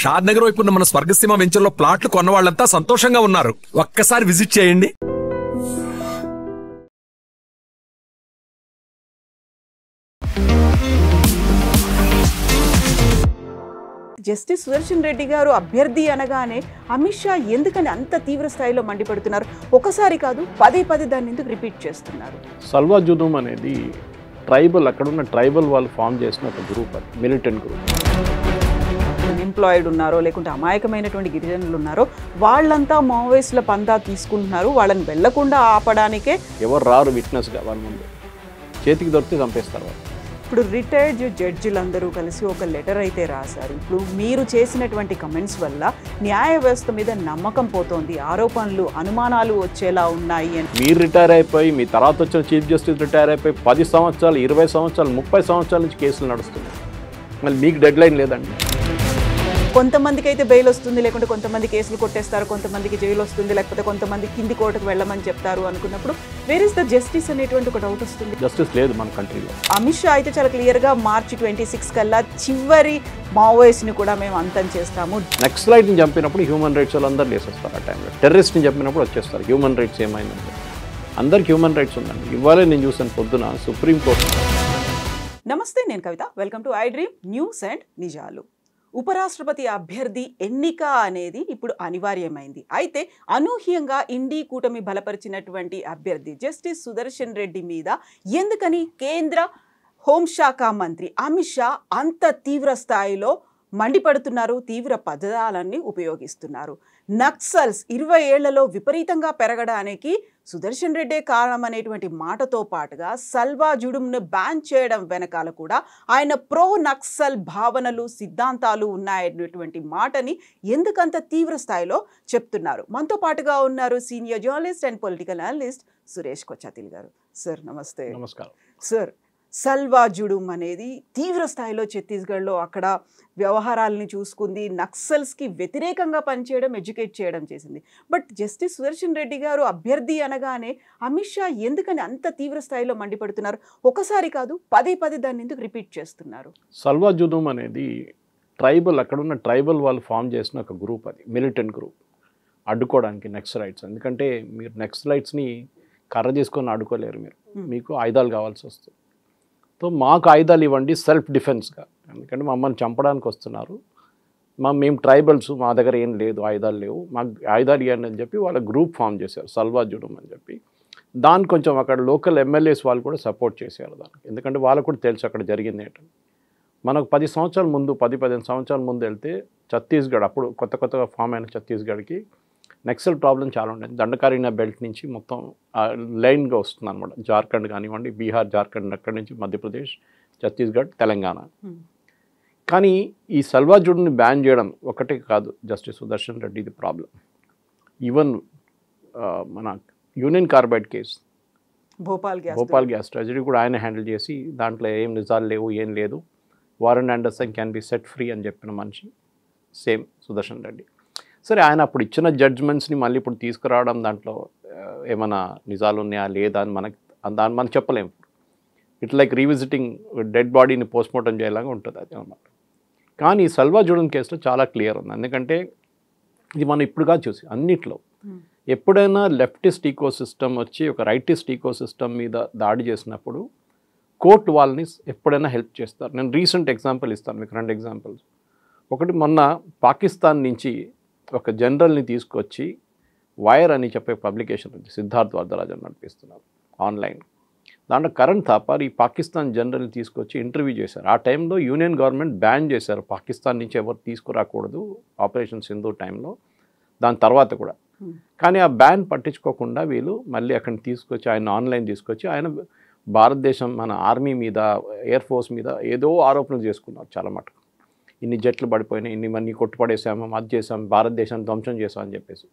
షాద్ నగర్ వైపు ఉన్న మన స్వర్గసీమ వెంచర్ లో ప్లాట్లు కొన్న వాళ్ళంతా సంతోషంగా ఉన్నారు. ఒక్కసారి విజిట్ చేయండి. జస్టిస్ సుదర్శన్ రెడ్డి గారు అభ్యర్థి అనగానే అమిత్ షా ఎందుకని అంత తీవ్ర స్థాయిలో మండిపడుతున్నారు? ఒకసారి కాదు, పదే దాన్ని ఎందుకు రిపీట్ చేస్తున్నారు? సల్వా జుదూమ్ అనేది ట్రైబల్, అక్కడున్న ట్రైబల్ వాళ్ళు ఫామ్ చేసిన ఒక గ్రూప్, అది మిలిటెంట్ గ్రూప్. ఎంప్లాయిడ్ ఉన్నారో లేకుంటే అమాయకమైనటువంటి గిరిజనులు ఉన్నారో వాళ్ళంతా మావోయిస్టుల పందా తీసుకుంటున్నారు. వాళ్ళని వెళ్లకుండా ఆపడానికే ఎవరు రారు విట్నెస్గా, వాళ్ళ ముందు చేతికి దొరికితే చంపేస్తారు వాళ్ళు. ఇప్పుడు రిటైర్డ్ జడ్జిలందరూ కలిసి ఒక లెటర్ అయితే రాశారు. ఇప్పుడు మీరు చేసినటువంటి కమెంట్స్ వల్ల న్యాయ వ్యవస్థ మీద నమ్మకం పోతోంది, ఆరోపణలు అనుమానాలు వచ్చేలా ఉన్నాయి అని. మీరు రిటైర్ అయిపోయి మీ తర్వాత వచ్చిన చీఫ్ జస్టిస్ రిటైర్ అయిపోయి 10 సంవత్సరాలు 20 సంవత్సరాలు 30 సంవత్సరాల నుంచి కేసులు నడుస్తున్నాయి. మళ్ళీ మీకు డెడ్ లైన్ లేదండి. కొంతమందికి అయితే బెయిల్ వస్తుంది, లేకుంటే కొంతమంది కేసులు కొట్టేస్తారు, కొంతమందికి జైలు వస్తుంది, లేకపోతే కొంతమంది కింది కోర్టుకు వెళ్ళమని చెప్తారు అనుకున్నప్పుడు వేర్ ఇస్ ద జస్టిస్ అనేటువంటి ఒక డౌట్ వస్తుంది. జస్టిస్ లేదు మన కంట్రీలో. అమిత్ షా అయితే చాలా క్లియర్గా మార్చి 26 కల్లా చివరి మావోయిస్ట్ని కూడా మేము అంతం చేస్తాము. నక్సలైట్ని చంపినప్పుడు హ్యూమన్ రైట్స్ వాళ్ళందరూ లేసేస్తారు. ఆ టైంలో టెర్రరిస్ట్ని చంపినప్పుడు వచ్చేస్తారు. హ్యూమన్ రైట్స్ ఏమైందంటే అందరికి హ్యూమన్ రైట్స్ ఉందండి. ఇవాళే నేను చూసాను పొద్దున సుప్రీంకోర్టు. నమస్తే, నేను Kavitha. Welcome to I dream news and నిజాలు. ఉపరాష్ట్రపతి అభ్యర్థి ఎన్నిక అనేది ఇప్పుడు అనివార్యమైంది. అయితే అనూహ్యంగా ఇండీ కూటమి బలపరిచినటువంటి అభ్యర్థి జస్టిస్ సుదర్శన్ రెడ్డి మీద ఎందుకని కేంద్ర హోంశాఖ మంత్రి అమిత్ షా అంత తీవ్ర స్థాయిలో మండిపడుతున్నారు, తీవ్ర పదాలన్నీ ఉపయోగిస్తున్నారు? నక్సల్స్ 20 ఏళ్లలో విపరీతంగా పెరగడానికి సుదర్శన్ రెడ్డే కారణం అనేటువంటి మాటతో పాటుగా సల్వా జుడుమ్ను బ్యాన్ చేయడం వెనకాల కూడా ఆయన ప్రో నక్సల్ భావనలు, సిద్ధాంతాలు ఉన్నాయనేటువంటి మాటని ఎందుకంత తీవ్ర స్థాయిలో చెప్తున్నారు? మనతో పాటుగా ఉన్నారు senior journalist and political analyst Suresh Kochattil garu. Sir నమస్తే. నమస్కారం సార్, సల్వా జుడుమ్ అనేది తీవ్ర స్థాయిలో ఛత్తీస్గఢ్లో అక్కడ వ్యవహారాలని చూసుకుంది, నక్సల్స్కి వ్యతిరేకంగా పనిచేయడం, ఎడ్యుకేట్ చేయడం చేసింది. బట్ జస్టిస్ సుదర్శన్ రెడ్డి గారు అభ్యర్థి అనగానే అమిత్ షా ఎందుకని అంత తీవ్ర స్థాయిలో మండిపడుతున్నారు? ఒకసారి కాదు, పదే దాన్ని ఎందుకు రిపీట్ చేస్తున్నారు? సల్వా జుదూమ్ అనేది ట్రైబల్, అక్కడున్న ట్రైబల్ వాళ్ళు ఫామ్ చేసిన ఒక గ్రూప్, అది మిలిటెంట్ గ్రూప్. అడ్డుకోవడానికి నక్సలైట్స్, ఎందుకంటే మీరు నక్సలైట్స్ని కర్ర చేసుకొని అడ్డుకోలేరు, మీకు ఆయుధాలు కావాల్సి వస్తుంది. సో మాకు ఆయుధాలు ఇవ్వండి సెల్ఫ్ డిఫెన్స్గా, ఎందుకంటే మమ్మల్ని చంపడానికి వస్తున్నారు, మేము ట్రైబల్స్, మా దగ్గర ఏం లేదు, ఆయుధాలు లేవు, మాకు ఆయుధాలు ఇవ్వండి అని చెప్పి వాళ్ళ గ్రూప్ ఫామ్ చేశారు సల్వా జుడుమ్ అని చెప్పి. దాన్ని కొంచెం అక్కడ లోకల్ ఎమ్మెల్యేస్ వాళ్ళు కూడా సపోర్ట్ చేశారు దానికి, ఎందుకంటే వాళ్ళకు కూడా తెలుసు అక్కడ జరిగింది ఏంటంటే. మనకు 10 సంవత్సరాల ముందు 10-15 సంవత్సరాల ముందు వెళ్తే ఛత్తీస్గఢ్, అప్పుడు కొత్తగా ఫామ్ అయిన ఛత్తీస్గఢ్కి నక్సల్ ప్రాబ్లం చాలా ఉండేది. దండకారణ్య బెల్ట్ నుంచి మొత్తం లైన్గా వస్తుంది అనమాట. జార్ఖండ్ కానివ్వండి, బీహార్, జార్ఖండ్, అక్కడి నుంచి మధ్యప్రదేశ్, ఛత్తీస్గఢ్, తెలంగాణ. కానీ ఈ సల్వా జుడుని బ్యాన్ చేయడం ఒకటే కాదు జస్టిస్ సుదర్శన్ రెడ్డిది ప్రాబ్లం. ఈవెన్ మన union carbide case, Bhopal gas tragedy కూడా ఆయన హ్యాండిల్ చేసి దాంట్లో ఏం నిజాలు లేవు, ఏం లేదు, Warren Anderson can be set free అని చెప్పిన మనిషి సేమ్ సుదర్శన్ రెడ్డి. సరే, ఆయన అప్పుడు ఇచ్చిన జడ్జ్మెంట్స్ని మళ్ళీ ఇప్పుడు తీసుకురావడం, దాంట్లో ఏమైనా నిజాలు ఉన్నాయా లేదా అని దాన్ని మనం చెప్పలేము. ఇట్ లైక్ రీవిజిటింగ్ డెడ్ బాడీని పోస్ట్మార్టం చేయాలాగా ఉంటుంది అది అన్నమాట. కానీ సల్వా జుడుమ్ కేసులో చాలా క్లియర్ ఉంది, ఎందుకంటే ఇది మనం ఇప్పుడుగా చూసి అన్నిట్లో ఎప్పుడైనా లెఫ్టిస్ట్ ఈకో సిస్టమ్ వచ్చి ఒక రైటిస్ట్ ఈకో సిస్టమ్ మీద దాడి చేసినప్పుడు కోర్టు వాళ్ళని ఎప్పుడైనా హెల్ప్ చేస్తారు. నేను రీసెంట్ ఎగ్జాంపుల్ ఇస్తాను మీకు, 2 ఎగ్జాంపుల్స్. ఒకటి, మొన్న పాకిస్తాన్ నుంచి ఒక జనరల్ని తీసుకొచ్చి వైర్ అని చెప్పే పబ్లికేషన్ ఉంది, సిద్ధార్థ్ వరదరాజన్ నడిపిస్తున్నారు ఆన్లైన్. దాంట్లో కరణ్ థాపర్ ఈ పాకిస్తాన్ జనరల్ని తీసుకొచ్చి ఇంటర్వ్యూ చేశారు. ఆ టైంలో యూనియన్ గవర్నమెంట్ బ్యాన్ చేశారు, పాకిస్తాన్ నుంచి ఎవరు తీసుకురాకూడదు ఆపరేషన్ సింధు టైంలో, దాని తర్వాత కూడా. కానీ ఆ బ్యాన్ పట్టించుకోకుండా వీళ్ళు మళ్ళీ అక్కడిని తీసుకొచ్చి ఆయన ఆన్లైన్ తీసుకొచ్చి ఆయన భారతదేశం, మన ఆర్మీ మీద, ఎయిర్ ఫోర్స్ మీద ఏదో ఆరోపణలు చేసుకున్నారు చాలా మటుకు. ఇన్ని జట్లు పడిపోయినాయి, ఇన్ని కొట్టుపడేసాము, అది చేసాము, భారతదేశాన్ని ధ్వంసం చేసామని చెప్పేసి.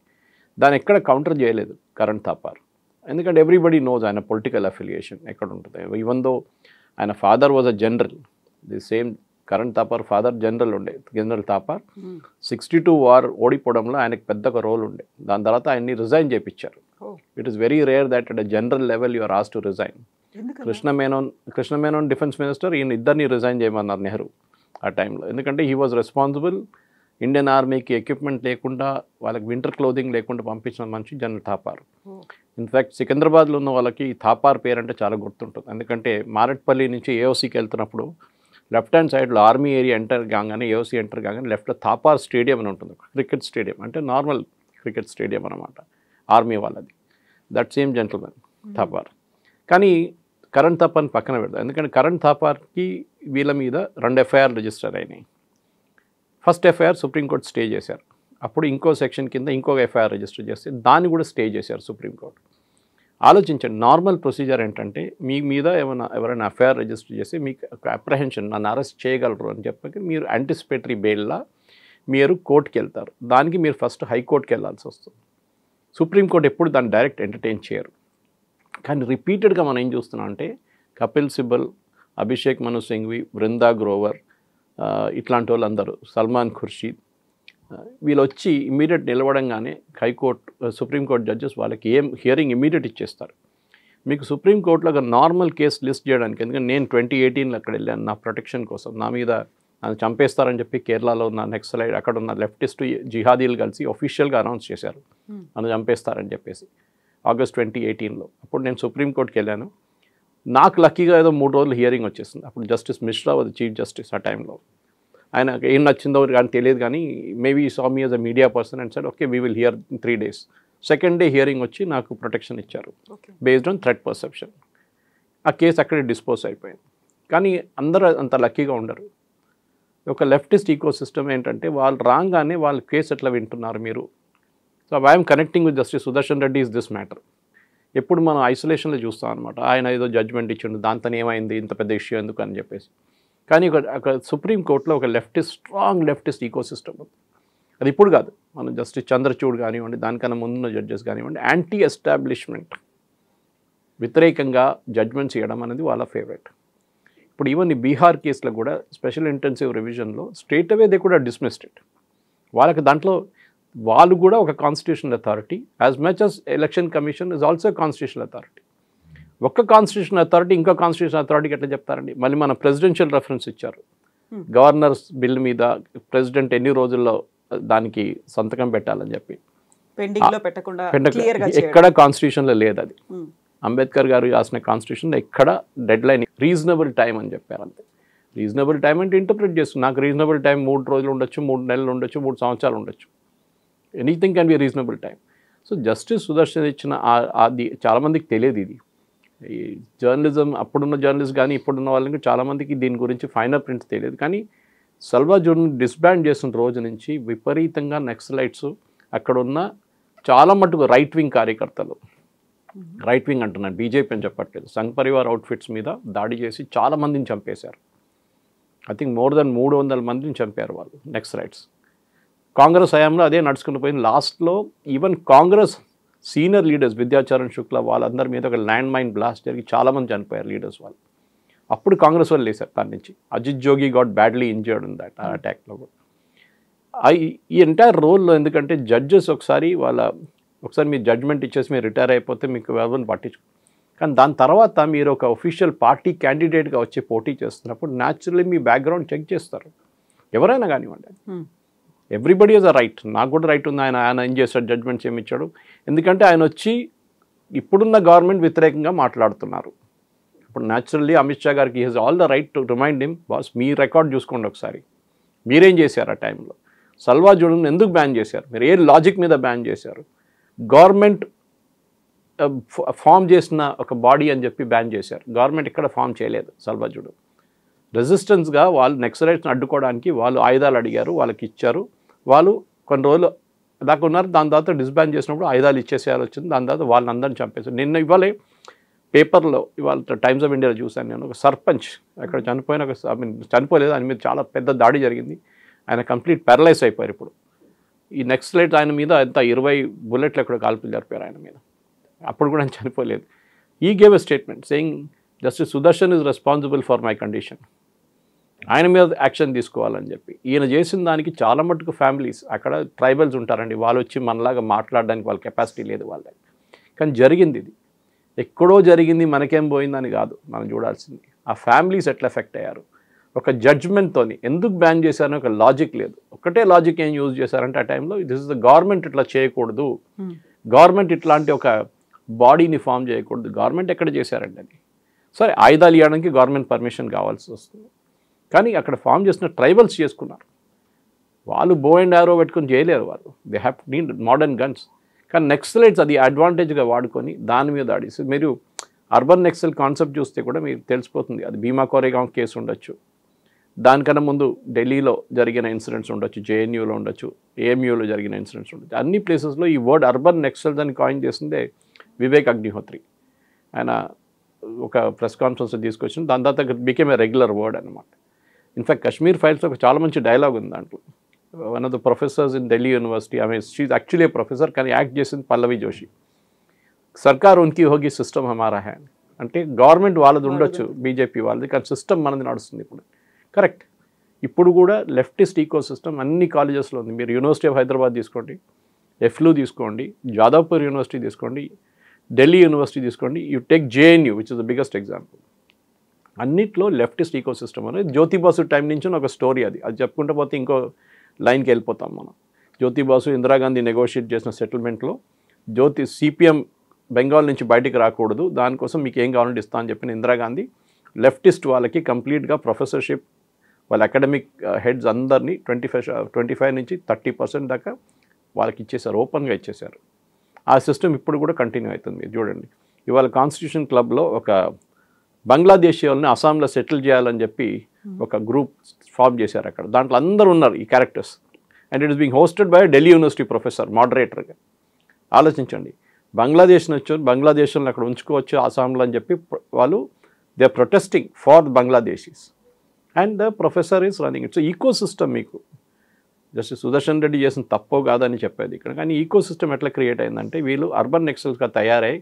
దాన్ని ఎక్కడ కౌంటర్ చేయలేదు కరణ్ థాపర్, ఎందుకంటే ఎవ్రీబడి నోస్ ఆయన పొలిటికల్ అఫిలియేషన్ ఎక్కడ ఉంటుంది. ఈవెన్ దో ఆయన father was a general, the same Karan Thapar father general ఉండే, జనరల్ థాపర్. 62 వార్ ఓడిపోవడంలో ఆయనకు పెద్ద ఒక రోల్ ఉండే. దాని తర్వాత ఆయన్ని రిజైన్ చేయించారు. It is very rare that at a general level you are asked to resign. Krishna Menon defence minister, ఈయన ఇద్దరిని రిజైన్ చేయమన్నారు నెహ్రూ ఆ టైంలో, ఎందుకంటే హీ వాజ్ రెస్పాన్సిబుల్. ఇండియన్ ఆర్మీకి ఎక్విప్మెంట్ లేకుండా వాళ్ళకి వింటర్ క్లోదింగ్ లేకుండా పంపించిన మనిషి జనరల్ థాపార్. ఇన్ఫ్యాక్ట్ సికింద్రాబాద్లో ఉన్న వాళ్ళకి థాపార్ పేరు అంటే చాలా గుర్తుంటుంది. ఎందుకంటే మారేట్పల్లి నుంచి ఏఓసీకి వెళ్తున్నప్పుడు లెఫ్ట్ హ్యాండ్ సైడ్లో ఆర్మీ ఏరియా ఎంటర్ కాగానే ఏఓసీ ఎంటర్ కాగానే లెఫ్ట్లో థాపార్ స్టేడియం అని ఉంటుంది, క్రికెట్ స్టేడియం, అంటే నార్మల్ క్రికెట్ స్టేడియం అనమాట ఆర్మీ వాళ్ళది. That same gentleman Thapar. కానీ కరణ్ థాపార్ని పక్కన పెడతాం, ఎందుకంటే కరణ్ థాపార్కి వీళ్ళ మీద 2 ఎఫ్ఐఆర్ రిజిస్టర్ అయినాయి. ఫస్ట్ ఎఫ్ఐఆర్ సుప్రీంకోర్టు స్టే చేశారు, అప్పుడు ఇంకో సెక్షన్ కింద ఇంకొక ఎఫ్ఐఆర్ రిజిస్టర్ చేస్తే దాన్ని కూడా స్టే చేశారు సుప్రీంకోర్టు. ఆలోచించండి, నార్మల్ ప్రొసీజర్ ఏంటంటే మీ మీద ఎవరైనా ఎఫ్ఐఆర్ రిజిస్టర్ చేసి మీకు ఒక అప్రహెన్షన్, నన్ను అరెస్ట్ చేయగలరు అని చెప్పి మీరు యాంటిసిపేటరీ బెయిల్లా మీరు కోర్టుకి వెళ్తారు. దానికి మీరు ఫస్ట్ హైకోర్టుకి వెళ్ళాల్సి వస్తుంది. సుప్రీంకోర్టు ఎప్పుడు దాన్ని డైరెక్ట్ ఎంటర్టైన్ చేయరు. కానీ రిపీటెడ్గా మనం ఏం చూస్తున్నాం అంటే కపిల్ సిబల్, అభిషేక్ మను సింఘ్వి, బృందా గ్రోవర్, ఇట్లాంటి వాళ్ళందరూ, సల్మాన్ ఖుర్షీద్, వీళ్ళు వచ్చి ఇమీడియట్ నిలవడంగానే హైకోర్టు సుప్రీంకోర్టు జడ్జెస్ వాళ్ళకి ఏం హియరింగ్ ఇమీడియట్ ఇచ్చేస్తారు. మీకు సుప్రీంకోర్టులో ఒక నార్మల్ కేసు లిస్ట్ చేయడానికి, ఎందుకంటే నేను 2018లో అక్కడ వెళ్ళాను నా ప్రొటెక్షన్ కోసం, నా మీద నన్ను చంపేస్తారని చెప్పి కేరళలో ఉన్న నెక్సలైట్ అక్కడ ఉన్న లెఫ్టిస్ట్ జిహాదీలు కలిసి ఒఫీషియల్గా అనౌన్స్ చేశారు నన్ను చంపేస్తారని చెప్పేసి ఆగస్ట్ 2018లో. అప్పుడు నేను సుప్రీంకోర్టుకి వెళ్ళాను. నాకు లక్కీగా ఏదో 3 రోజులు హియరింగ్ వచ్చేసింది. అప్పుడు justice Mishra was chief justice ఆ టైంలో. ఆయన ఏం నచ్చిందో కానీ తెలియదు, కానీ maybe saw me as a media person and said okay we will here 3 days. Second day hearing వచ్చి నాకు ప్రొటెక్షన్ ఇచ్చారు బేస్డ్ ఆన్ థ్రెట్ పర్సెప్షన్. ఆ కేసు అక్కడే డిస్పోజ్ అయిపోయింది. కానీ అందరూ అంత లక్కీగా ఉండరు. ఒక లెఫ్టిస్ట్ ఈకో సిస్టమ్ ఏంటంటే వాళ్ళు రాగానే వాళ్ళ కేసు ఎట్లా వింటున్నారు మీరు. So I'm connecting with justice Sudarshan Reddy is this matter. ఎప్పుడు మనం ఐసోలేషన్లో చూస్తాం అనమాట, ఆయన ఏదో జడ్జ్మెంట్ ఇచ్చిండు దాంతో ఏమైంది ఇంత పెద్ద ఇష్యూ ఎందుకు అని చెప్పేసి. కానీ ఒక సుప్రీంకోర్టులో ఒక స్ట్రాంగ్ లెఫ్టిస్ట్ ఈకో సిస్టమ్ ఉంది. అది ఇప్పుడు కాదు, మనం జస్టిస్ చంద్రచూడ్ కానివ్వండి, దానికన్నా ముందున్న జడ్జెస్ కానివ్వండి, యాంటీ ఎస్టాబ్లిష్మెంట్ వ్యతిరేకంగా జడ్జ్మెంట్స్ ఇవ్వడం అనేది వాళ్ళ ఫేవరెట్. ఇప్పుడు ఈవెన్ ఈ బీహార్ కేసులో కూడా స్పెషల్ ఇంటెన్సివ్ రివిజన్లో స్ట్రేట్ అవే దే కూడా డిస్మిస్డ్ ఇట్. వాళ్ళకి దాంట్లో వాళ్ళు కూడా ఒక constitutional authority, as much as election commission is also constitutional authority. ఒక్క కాన్స్టిట్యూషనల్ అథారిటీ ఇంకో కాన్స్టిట్యూషనల్ అథారిటీకి ఎట్లా చెప్తారండి? మళ్ళీ మన ప్రెసిడెన్షియల్ రెఫరెన్స్ ఇచ్చారు. గవర్నర్స్ బిల్ మీద ప్రెసిడెంట్ ఎన్ని రోజుల్లో దానికి సంతకం పెట్టాలని చెప్పి ఎక్కడ కాన్స్టిట్యూషన్లో లేదు అది. అంబేద్కర్ గారు రాసిన కాన్స్టిట్యూషన్లో ఎక్కడ డెడ్ లైన్ రీజనబుల్ టైం అని చెప్పారు. అంతే. రీజనబుల్ టైం అంటే ఇంటర్ప్రిట్ చేస్తుంది. నాకు రీజనబుల్ టైం 3 రోజులు ఉండొచ్చు, 3 నెలలు ఉండొచ్చు, 3 సంవత్సరాలు ఉండొచ్చు. Anything can be reasonable time. So justice Sudarshan ఇచ్చిన అది చాలామందికి తెలియదు. ఇది ఈ జర్నలిజం అప్పుడున్న జర్నలిస్ట్ కానీ ఇప్పుడున్న వాళ్ళకి చాలామందికి దీని గురించి ఫైనల్ ప్రింట్స్ తెలియదు. కానీ సల్వా జోర్ని డిస్బ్యాండ్ చేసిన రోజు నుంచి విపరీతంగా నక్సలైట్స్ అక్కడ ఉన్న చాలా మటుకు రైట్ వింగ్ కార్యకర్తలు, రైట్ వింగ్ అంటున్నాను, బీజేపీ అని చెప్పట్లేదు, సంఘ్ పరివార్ అవుట్ఫిట్స్ మీద దాడి చేసి చాలామందిని చంపేశారు. ఐ థింక్ మోర్ దెన్ 300 మందిని చంపారు వాళ్ళు నక్సలైట్స్. కాంగ్రెస్ హయాంలో అదే నడుచుకుని పోయింది. లాస్ట్లో even Congress senior leaders Vidyacharan Shukla వాళ్ళందరి మీద ఒక ల్యాండ్ మైన్ బ్లాస్ట్ జరిగి చాలామంది చనిపోయారు లీడర్స్ వాళ్ళు. అప్పుడు కాంగ్రెస్ వాళ్ళు లేసారు దాని నుంచి. అజిత్ జోగి గాట్ బ్యాడ్లీ ఇంజర్డ్ ఉంది దట్ ఆ అటాక్లో కూడా. ఈ ఎంటైర్ రోల్లో ఎందుకంటే జడ్జెస్ ఒకసారి మీరు జడ్జ్మెంట్ ఇచ్చేసి మీరు రిటైర్ అయిపోతే మీకు ఎవరిని పట్టించు. కానీ దాని తర్వాత మీరు ఒక ఒఫీషియల్ పార్టీ క్యాండిడేట్గా వచ్చి పోటీ చేస్తున్నప్పుడు న్యాచురల్లీ మీ బ్యాక్గ్రౌండ్ చెక్ చేస్తారు, ఎవరైనా కానివ్వండి. Everybody is a right. నాకు కూడా రైట్ ఉంది. ఆయన ఏం చేస్తాడు, జడ్జ్మెంట్స్ ఏమి ఇచ్చాడు. ఎందుకంటే ఆయన వచ్చి ఇప్పుడున్న గవర్నమెంట్ వ్యతిరేకంగా మాట్లాడుతున్నారు. ఇప్పుడు న్యాచురల్లీ అమిత్ షా గారికి is all the right to remind him, boss మీ రికార్డ్ చూసుకోండి ఒకసారి, మీరేం చేశారు ఆ టైంలో. సల్వా జోర్ని ఎందుకు బ్యాన్ చేశారు, మీరు ఏ లాజిక్ మీద బ్యాన్ చేశారు. గవర్నమెంట్ ఫామ్ చేసిన ఒక బాడీ అని చెప్పి బ్యాన్ చేశారు. గవర్నమెంట్ ఇక్కడ ఫామ్ చేయలేదు. సల్వా జోర్ని రెసిస్టెన్స్గా వాళ్ళు నక్సలైట్స్ని అడ్డుకోవడానికి వాళ్ళు ఆయుధాలు అడిగారు, వాళ్ళకి ఇచ్చారు. వాళ్ళు కొన్ని రోజులు దాకా ఉన్నారు. దాని తర్వాత డిస్బ్యాన్ చేసినప్పుడు ఆయుధాలు ఇచ్చేసేయాలి వచ్చింది. దాని తర్వాత వాళ్ళని అందరిని చంపేశారు. నిన్న ఇవాళ పేపర్లో ఇవాళ టైమ్స్ ఆఫ్ ఇండియాలో చూశాను నేను, ఒక సర్పంచ్ అక్కడ చనిపోయిన చనిపోలేదు, ఆయన మీద చాలా పెద్ద దాడి జరిగింది. ఆయన కంప్లీట్ ప్యారలైజ్ అయిపోయారు. ఇప్పుడు ఈ నక్సలైట్ ఆయన మీద ఎంత 20 బుల్లెట్లు ఎక్కడ కాల్పులు జరిపారు ఆయన మీద. అప్పుడు కూడా ఆయన చనిపోలేదు. ఈ gave a statement saying justice Sudarshan is responsible for my condition, ఆయన మీద యాక్షన్ తీసుకోవాలని చెప్పి. ఈయన చేసిన దానికి చాలా మటుకు ఫ్యామిలీస్ అక్కడ ట్రైబల్స్ ఉంటారండి, వాళ్ళు వచ్చి మనలాగా మాట్లాడడానికి వాళ్ళ కెపాసిటీ లేదు వాళ్ళకి. కానీ జరిగింది ఇది ఎక్కడో జరిగింది, మనకేం పోయిందని కాదు మనం చూడాల్సింది. ఆ ఫ్యామిలీస్ ఎట్లా ఎఫెక్ట్ అయ్యారు. ఒక జడ్జ్మెంట్తోని ఎందుకు బ్యాన్ చేశారని ఒక లాజిక్ లేదు. ఒకటే లాజిక్ ఏం యూజ్ చేశారంటే ఆ టైంలో దిస్ ఇస్ ద గవర్నమెంట్ ఇట్లా చేయకూడదు, గవర్నమెంట్ ఇట్లాంటి ఒక బాడీని ఫామ్ చేయకూడదు. గవర్నమెంట్ ఎక్కడ చేశారండి అది? సరే ఆయుధాలు ఇవ్వడానికి గవర్నమెంట్ పర్మిషన్ కావాల్సి వస్తుంది, కానీ అక్కడ ఫామ్ చేసిన ట్రైబల్స్ చేసుకున్నారు. వాళ్ళు బో అండ్ ఆరో పెట్టుకొని చేయలేరు, వాళ్ళు they have need modern guns. కానీ నెక్సలైట్స్ అది అడ్వాంటేజ్గా వాడుకొని దాని మీద ఆడేసి మీరు అర్బన్ నెక్సల్ కాన్సెప్ట్ చూస్తే కూడా మీకు తెలిసిపోతుంది. అది భీమా కోరేగాం కేసు ఉండొచ్చు, దానికన్నా ముందు ఢిల్లీలో జరిగిన ఇన్సిడెంట్స్ ఉండొచ్చు, జేఎన్యూలో ఉండొచ్చు, ఏఎంయూలో జరిగిన ఇన్సిడెంట్స్ ఉండొచ్చు. అన్ని ప్లేసెస్లో ఈ వర్డ్ అర్బన్ నెక్సల్స్ అని కాయిన్ చేసిందే వివేక్ అగ్నిహోత్రి. ఆయన ఒక ప్రెస్ కాన్ఫరెన్స్ తీసుకొచ్చిన దాని తర్వాత బికేమ్ ఏ రెగ్యులర్ వర్డ్ అనమాట. ఇన్ఫ్యాక్ట్ కశ్మీర్ ఫైల్స్లో ఒక చాలా మంచి డైలాగ్ ఉంది దాంట్లో. One of the professors in Delhi university, ఆమె షీఈ్ యాక్చువల్లీ ఏ ప్రొఫెసర్, కానీ యాక్ట్ చేసింది పల్లవి జోషి. సర్కార్ ఉనికి హోగి సిస్టమ్ హమారా హై, అంటే గవర్నమెంట్ వాళ్ళది ఉండొచ్చు బీజేపీ వాళ్ళది, కానీ సిస్టమ్ మనది నడుస్తుంది ఇప్పుడు. కరెక్ట్. ఇప్పుడు కూడా లెఫ్టిస్ట్ ఈకో సిస్టమ్ అన్ని కాలేజెస్లో ఉంది. మీరు యూనివర్సిటీ ఆఫ్ హైదరాబాద్ తీసుకోండి, ఎఫ్లు తీసుకోండి, జాదవ్పూర్ యూనివర్సిటీ తీసుకోండి, ఢిల్లీ యూనివర్సిటీ తీసుకోండి, you take JNU which is the biggest example. అన్నిట్లో లెఫ్టిస్ట్ ఈకో సిస్టమ్ అనేది జ్యోతిబాసు టైం నుంచి ఒక స్టోరీ. అది చెప్పుకుంటూ పోతే ఇంకో లైన్కి వెళ్ళిపోతాం మనం. జ్యోతిబాసు ఇందిరాగాంధీ నెగోషియేట్ చేసిన సెటిల్మెంట్లో సిపిఎం బెంగాల్ నుంచి బయటికి రాకూడదు, దానికోసం మీకు ఏం కావాలంటే ఇస్తా అని చెప్పిన ఇందిరాగాంధీ లెఫ్టిస్ట్ వాళ్ళకి కంప్లీట్గా ప్రొఫెసర్షిప్, వాళ్ళ అకాడమిక్ హెడ్స్ అందరినీ 25 నుంచి 30% దాకా వాళ్ళకి ఇచ్చేశారు, ఓపెన్గా ఇచ్చేశారు. ఆ సిస్టమ్ ఇప్పుడు కూడా కంటిన్యూ అవుతుంది. మీరు చూడండి, ఇవాళ కాన్స్టిట్యూషన్ క్లబ్లో ఒక బంగ్లాదేశీ వాళ్ళని అస్సాంలో సెటిల్ చేయాలని చెప్పి ఒక గ్రూప్ ఫామ్ చేశారు అక్కడ. దాంట్లో అందరూ ఉన్నారు ఈ characters, and it is being hosted by Delhi university professor మోడరేటర్గా. ఆలోచించండి, బంగ్లాదేశ్ వచ్చి బంగ్లాదేశ్లో అక్కడ ఉంచుకోవచ్చు అస్సాంలో అని చెప్పి వాళ్ళు they are protesting for Bangladeshis and the professor is running its ecosystem. మీకు జస్ట్ సుదర్శన్ రెడ్డి చేసిన తప్పో కాదని చెప్పేది ఇక్కడ, కానీ ఈకో సిస్టమ్ ఎట్లా క్రియేట్ అయిందంటే వీళ్ళు అర్బన్ నెక్సల్స్గా తయారై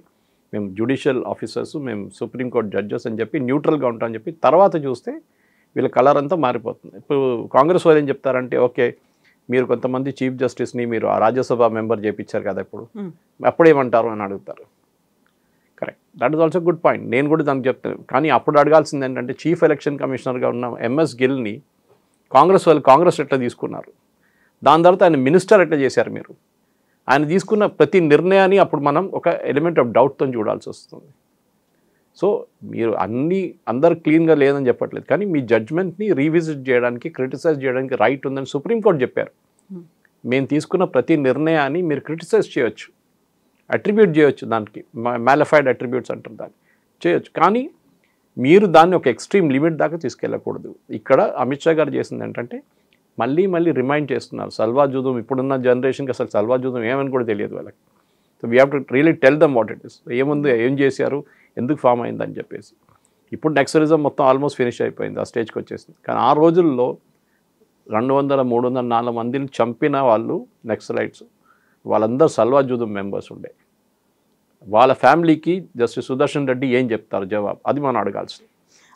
మేము జ్యుడిషియల్ ఆఫీసర్స్, మేము సుప్రీంకోర్టు జడ్జెస్ అని చెప్పి న్యూట్రల్గా ఉంటామని చెప్పి తర్వాత చూస్తే వీళ్ళ కలర్ అంతా మారిపోతుంది. ఇప్పుడు కాంగ్రెస్ వాళ్ళు ఏం చెప్తారంటే, ఓకే మీరు కొంతమంది చీఫ్ జస్టిస్ని మీరు ఆ రాజ్యసభ మెంబర్ చేయించారు కదా, ఇప్పుడు అప్పుడేమంటారు అని అడుగుతారు. Correct, that is also good point. నేను కూడా దానికి చెప్తాను. కానీ అప్పుడు అడగాల్సింది ఏంటంటే చీఫ్ ఎలక్షన్ కమిషనర్గా ఉన్న ఎంఎస్ గిల్ని కాంగ్రెస్ ఎట్లా తీసుకున్నారు, దాని తర్వాత ఆయన మినిస్టర్ ఎట్లా చేశారు మీరు, ఆయన తీసుకున్న ప్రతి నిర్ణయాన్ని అప్పుడు మనం ఒక ఎలిమెంట్ ఆఫ్ డౌట్తో చూడాల్సి వస్తుంది. సో మీరు అందరు క్లీన్గా లేదని చెప్పట్లేదు, కానీ మీ జడ్జ్మెంట్ని రీవిజిట్ చేయడానికి, క్రిటిసైజ్ చేయడానికి రైట్ ఉందని సుప్రీంకోర్టు చెప్పారు. మేము తీసుకున్న ప్రతి నిర్ణయాన్ని మీరు క్రిటిసైజ్ చేయొచ్చు, అట్రిబ్యూట్ చేయొచ్చు, దానికి మ్యాలిఫైడ్ అట్రిబ్యూట్స్ అంటారు, దాన్ని చేయొచ్చు, కానీ మీరు దాన్ని ఒక ఎక్స్ట్రీమ్ లిమిట్ దాకా తీసుకెళ్ళకూడదు. ఇక్కడ అమిత్ షా గారు చేసింది ఏంటంటే మళ్ళీ రిమైండ్ చేస్తున్నారు సల్వా జూదం. ఇప్పుడున్న జనరేషన్కి అసలు సల్వా జూదం ఏమని కూడా తెలియదు వాళ్ళకి. So we have to really tell them what it is, ఏముంది, ఏం చేశారు, ఎందుకు ఫామ్ అయిందని చెప్పేసి. ఇప్పుడు నెక్సలిజం మొత్తం ఆల్మోస్ట్ ఫినిష్ అయిపోయింది, ఆ స్టేజ్కి వచ్చేసింది. కానీ ఆ రోజుల్లో 200, 300, 400 మందిని చంపిన వాళ్ళు నెక్సలైట్స్, వాళ్ళందరూ సల్వా జూదం మెంబర్స్ ఉండే. వాళ్ళ ఫ్యామిలీకి జస్టిస్ సుదర్శన్ రెడ్డి ఏం చెప్తారు జవాబు, అది మనం అడగాల్సింది.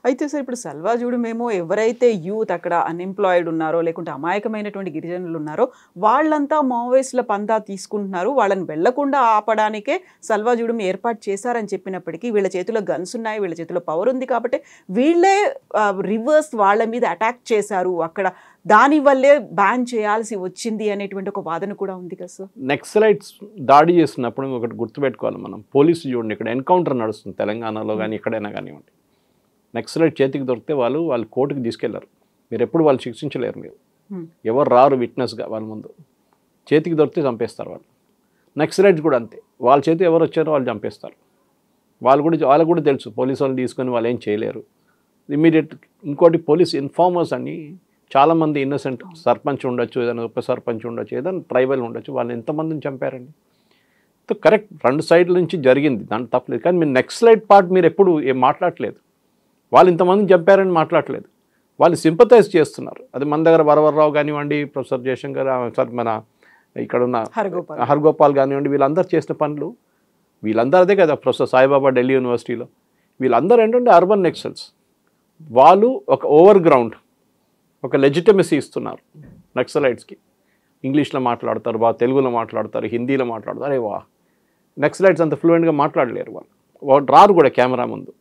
అయితే సార్ ఇప్పుడు సల్వా జూడమేమో ఎవరైతే యూత్ అక్కడ అన్ఎంప్లాయిడ్ ఉన్నారో లేకుంటే అమాయకమైనటువంటి గిరిజనులు ఉన్నారో వాళ్ళంతా మావోయిస్టుల పందా తీసుకుంటున్నారు, వాళ్ళని వెళ్లకుండా ఆపడానికే సల్వా జూడమ్ ఏర్పాటు చేశారని చెప్పినప్పటికీ వీళ్ళ చేతిలో గన్స్ ఉన్నాయి, వీళ్ళ చేతిలో పవర్ ఉంది కాబట్టి వీళ్ళే రివర్స్ వాళ్ళ మీద అటాక్ చేశారు అక్కడ, దానివల్లే బ్యాన్ చేయాల్సి వచ్చింది అనేటువంటి ఒక వాదన కూడా ఉంది కదా సార్. నెక్సలైట్స్ దాడి చేసినప్పుడు ఒకటి గుర్తుపెట్టుకోవాలి మనం, పోలీసు చూడండి ఇక్కడ ఎన్కౌంటర్ నడుస్తుంది తెలంగాణలో కానీ ఎక్కడైనా కానివ్వండి, నెక్సలైట్ చేతికి దొరికితే వాళ్ళు కోర్టుకి తీసుకెళ్లారు. మీరు ఎప్పుడు వాళ్ళు శిక్షించలేరు, మీరు ఎవరు రారు విట్నెస్గా వాళ్ళ ముందు, చేతికి దొరికితే చంపేస్తారు వాళ్ళు. నెక్సలైట్స్ కూడా అంతే, వాళ్ళ చేతి ఎవరు వచ్చారో వాళ్ళు చంపేస్తారు. వాళ్ళకు కూడా తెలుసు పోలీసు వాళ్ళు తీసుకొని వాళ్ళు ఏం చేయలేరు ఇమీడియట్. ఇంకోటి పోలీస్ ఇన్ఫార్మర్స్ అని చాలామంది ఇన్నోసెంట్ సర్పంచ్ ఉండొచ్చు, ఏదైనా ఉప సర్పంచ్ ఉండొచ్చు, ఏదైనా ట్రైబల్ ఉండొచ్చు, వాళ్ళు ఎంతమందిని చంపారండి. సో కరెక్ట్, 2 సైడ్ల నుంచి జరిగింది, దాంట్లో తప్పలేదు. కానీ మీరు నెక్సలైట్ పార్ట్ మీరు ఎప్పుడు ఏం మాట్లాడలేదు, వాళ్ళు ఇంతమందిని చంపారని మాట్లాడలేదు, వాళ్ళు సింపథైజ్ చేస్తున్నారు. అది మన దగ్గర వరవర్రావు కానివ్వండి, ప్రొఫెసర్ జయశంకర్, మన ఇక్కడ ఉన్న హర్గోపాల్ కానివ్వండి, వీళ్ళందరూ చేసిన పనులు, వీళ్ళందరూ అదే కదా, ప్రొఫెసర్ సాయిబాబా ఢిల్లీ యూనివర్సిటీలో, వీళ్ళందరూ ఏంటంటే అర్బన్ నెక్సల్స్. వాళ్ళు ఒక ఓవర్ గ్రౌండ్ ఒక లెజిటమసీ ఇస్తున్నారు నక్సలైట్స్కి. ఇంగ్లీష్లో మాట్లాడతారు, తెలుగులో మాట్లాడతారు, హిందీలో మాట్లాడతారు. అరే నెక్సలైట్స్ అంత ఫ్లూయెంట్గా మాట్లాడలేరు, వాళ్ళు రారు కూడా కెమెరా ముందు.